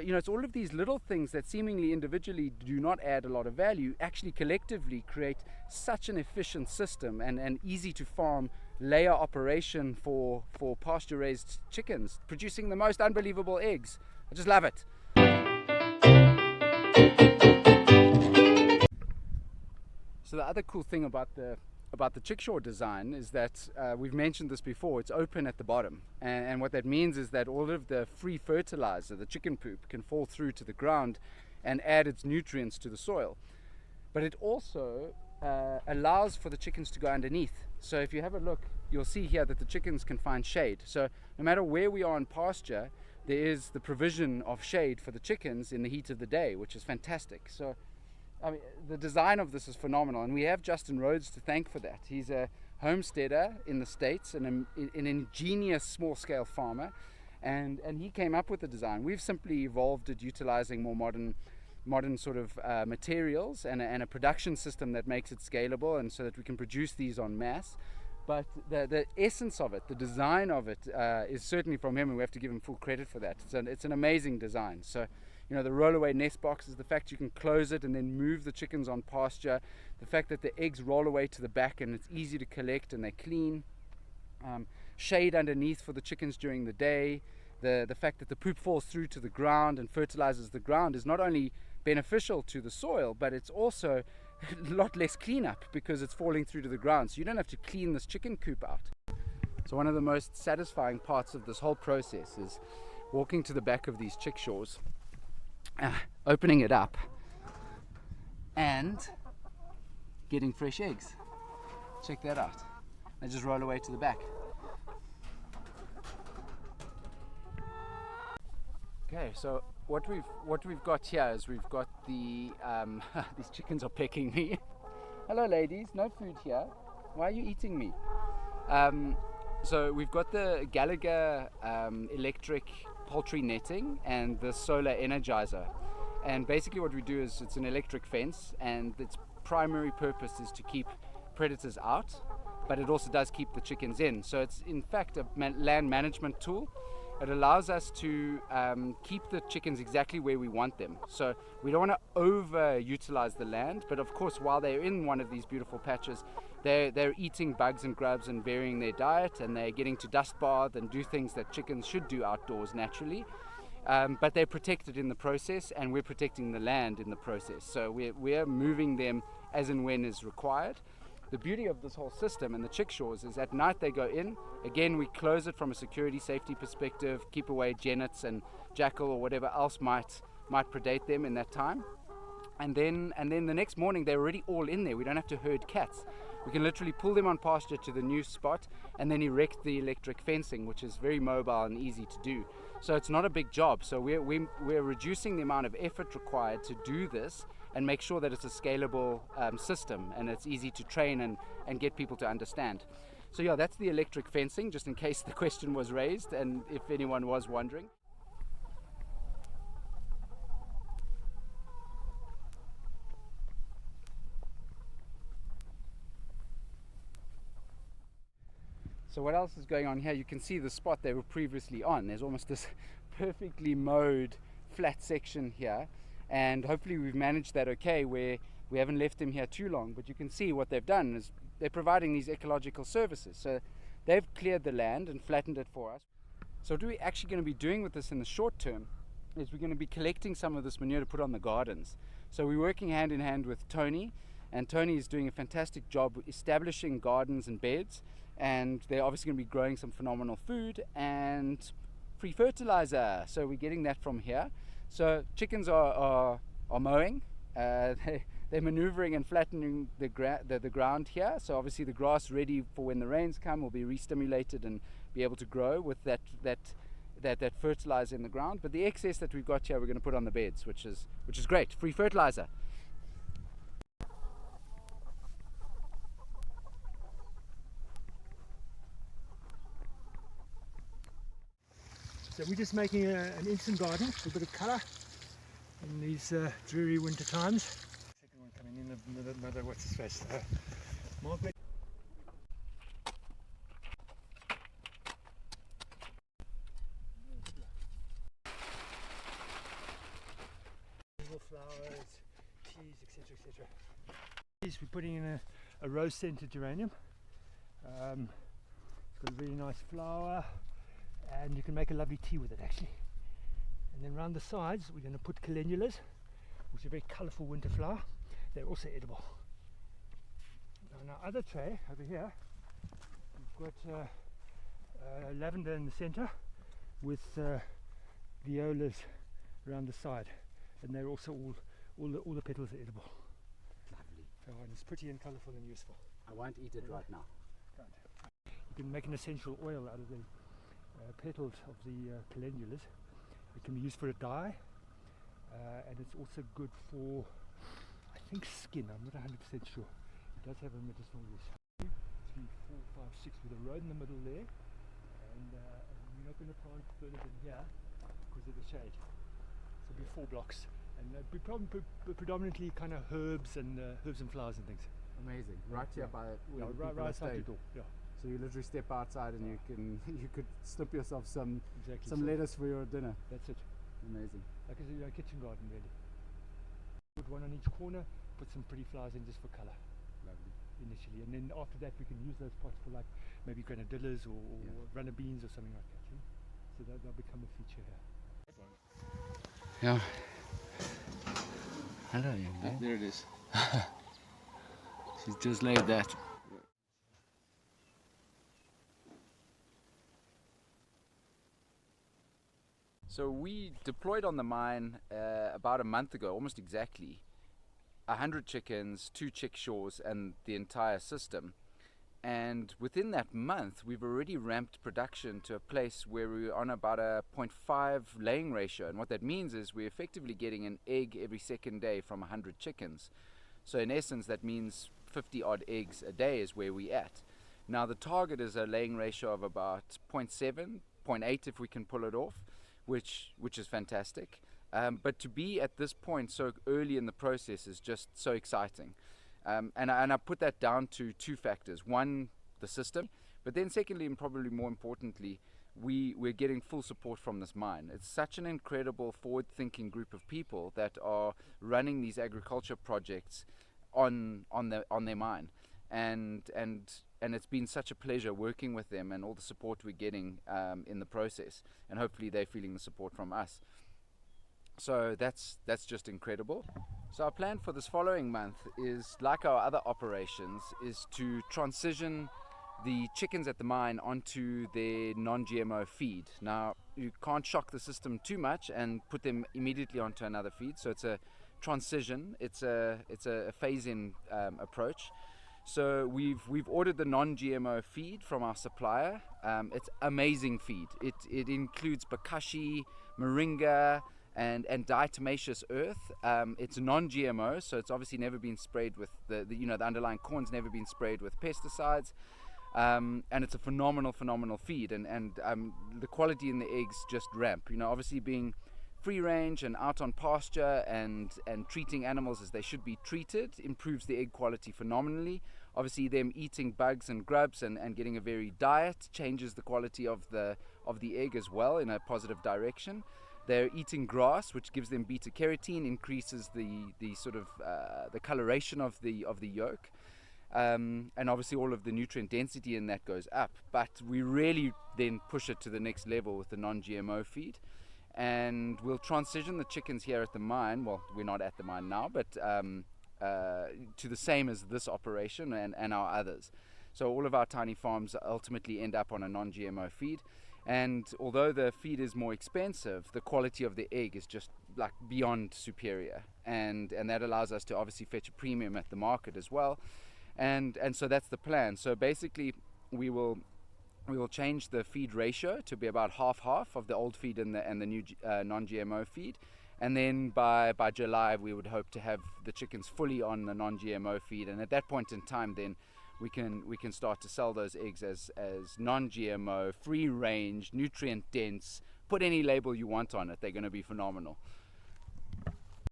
it's all of these little things that seemingly individually do not add a lot of value, actually collectively create such an efficient system and easy to farm layer operation for pasture raised chickens, producing the most unbelievable eggs. I just love it. So the other cool thing about the chickshaw design is that we've mentioned this before, it's open at the bottom, and what that means is that all of the free fertilizer, the chicken poop, can fall through to the ground and add its nutrients to the soil. But it also allows for the chickens to go underneath. So if you have a look, you'll see here that the chickens can find shade. So no matter where we are in pasture, there is the provision of shade for the chickens in the heat of the day, which is fantastic. So I mean, the design of this is phenomenal, and we have Justin Rhodes to thank for that. He's a homesteader in the States and an ingenious small-scale farmer, and he came up with the design. We've simply evolved it utilizing more modern sort of materials and a production system that makes it scalable, and so that we can produce these en masse. But the essence of it, the design of it, is certainly from him, and we have to give him full credit for that. It's an amazing design. So, the rollaway nest boxes, the fact you can close it and then move the chickens on pasture, the fact that the eggs roll away to the back and it's easy to collect and they're clean, shade underneath for the chickens during the day, the fact that the poop falls through to the ground and fertilizes the ground is not only beneficial to the soil, but it's also a lot less cleanup because it's falling through to the ground, so you don't have to clean this chicken coop out. So one of the most satisfying parts of this whole process is walking to the back of these chickshaws, opening it up and getting fresh eggs. Check that out. They just roll away to the back. Okay, so what we've got here is we've got the these chickens are pecking me. Hello ladies, no food here. Why are you eating me? So we've got the Gallagher electric poultry netting and the solar energizer, and basically what we do is it's an electric fence, and its primary purpose is to keep predators out, but it also does keep the chickens in. So it's in fact a land management tool. It allows us to keep the chickens exactly where we want them. So we don't want to over-utilize the land, but of course while they're in one of these beautiful patches, they're eating bugs and grubs and varying their diet, and they're getting to dust bath and do things that chickens should do outdoors naturally. But they're protected in the process, and we're protecting the land in the process. So we're moving them as and when is required. The beauty of this whole system and the chickshaws is at night they go in. Again, we close it from a security safety perspective, keep away jennets and jackal or whatever else might predate them in that time. And then the next morning they're already all in there. We don't have to herd cats. We can literally pull them on pasture to the new spot and then erect the electric fencing, which is very mobile and easy to do. So it's not a big job. So we're reducing the amount of effort required to do this and make sure that it's a scalable system and it's easy to train and get people to understand. So yeah, that's the electric fencing, just in case the question was raised and if anyone was wondering. So what else is going on here? You can see the spot they were previously on. There's almost this perfectly mowed flat section here, and hopefully we've managed that okay, where we haven't left them here too long. But you can see what they've done is they're providing these ecological services. So they've cleared the land and flattened it for us. So what we're actually going to be doing with this in the short term is we're going to be collecting some of this manure to put on the gardens. So we're working hand in hand with Tony, and Tony is doing a fantastic job establishing gardens and beds, and they're obviously going to be growing some phenomenal food and free fertilizer. So we're getting that from here. So chickens are mowing, they're maneuvering and flattening the ground here. So obviously the grass ready for when the rains come will be re-stimulated and be able to grow with that fertilizer in the ground. But the excess that we've got here we're going to put on the beds, which is great. Free fertilizer. So we're just making an instant garden with a bit of colour in these dreary winter times. Second one coming in another what's his face? Margaret. flowers, teas, etc., etc. We're putting in a rose-scented geranium. It's got a really nice flower, and you can make a lovely tea with it actually. And then around the sides we're going to put calendulas, which is a very colourful winter flower. They're also edible. Now in our other tray over here, we've got lavender in the centre with violas around the side, and they're also all the petals are edible. Lovely. So, and it's pretty and colourful and useful. I won't eat it right now. You can make an essential oil out of the petals of the calendulas. It can be used for a dye, and it's also good for, I think, skin. I'm not 100% sure. It does have a medicinal use. 3, 4, 5, 6 with a road in the middle there, and we're not going to plant further than here because of the shade. So it'll be 4 blocks, and it'll be predominantly kind of herbs and flowers and things. Amazing. Right here by right outside the door. Yeah. So you literally step outside and you could snip yourself some lettuce for your dinner. That's it. Amazing. Like a kitchen garden really. Put one on each corner, put some pretty flowers in just for colour. Lovely. Initially, and then after that we can use those pots for like maybe grenadillas or runner beans or something like that. So they'll become a feature here. Yeah. Hello, young lady. There it is. She's just like that. So we deployed on the mine about a month ago, almost exactly. 100 chickens, 2 chickshaws, and the entire system. And within that month, we've already ramped production to a place where we're on about a 0.5 laying ratio. And what that means is we're effectively getting an egg every second day from 100 chickens. So in essence, that means 50 odd eggs a day is where we're at. Now the target is a laying ratio of about 0.7, 0.8 if we can pull it off, which is fantastic. But to be at this point so early in the process is just so exciting. And I put that down to 2 factors. One, the system, but then secondly, and probably more importantly, we're getting full support from this mine. It's such an incredible forward-thinking group of people that are running these agriculture projects on their mine, and it's been such a pleasure working with them and all the support we're getting in the process, and hopefully they're feeling the support from us. So that's just incredible. So our plan for this following month is, like our other operations, is to transition the chickens at the mine onto their non-GMO feed. Now you can't shock the system too much and put them immediately onto another feed, so it's a transition, it's a phase-in approach. So we've ordered the non-GMO feed from our supplier. It's amazing feed. It includes bokashi, moringa, and diatomaceous earth. It's non-GMO, so it's obviously never been sprayed with the underlying corn's never been sprayed with pesticides, and it's a phenomenal feed, and the quality in the eggs just ramp. Obviously being free range and out on pasture and treating animals as they should be treated improves the egg quality phenomenally. Obviously them eating bugs and grubs and getting a varied diet changes the quality of the egg as well in a positive direction. They're eating grass, which gives them beta keratin, increases the sort of the coloration of the yolk, and obviously all of the nutrient density in that goes up. But we really then push it to the next level with the non-GMO feed, and we'll transition the chickens here at the mine. Well, we're not at the mine now, but to the same as this operation and our others. So all of our tiny farms ultimately end up on a non-GMO feed. And although the feed is more expensive, the quality of the egg is just like beyond superior, and that allows us to obviously fetch a premium at the market as well, and so that's the plan. So basically we will change the feed ratio to be about half of the old feed and the new non-GMO feed, and then by July we would hope to have the chickens fully on the non-GMO feed, and at that point in time then we can start to sell those eggs as non-GMO, free range, nutrient dense. Put any label you want on it, they're going to be phenomenal.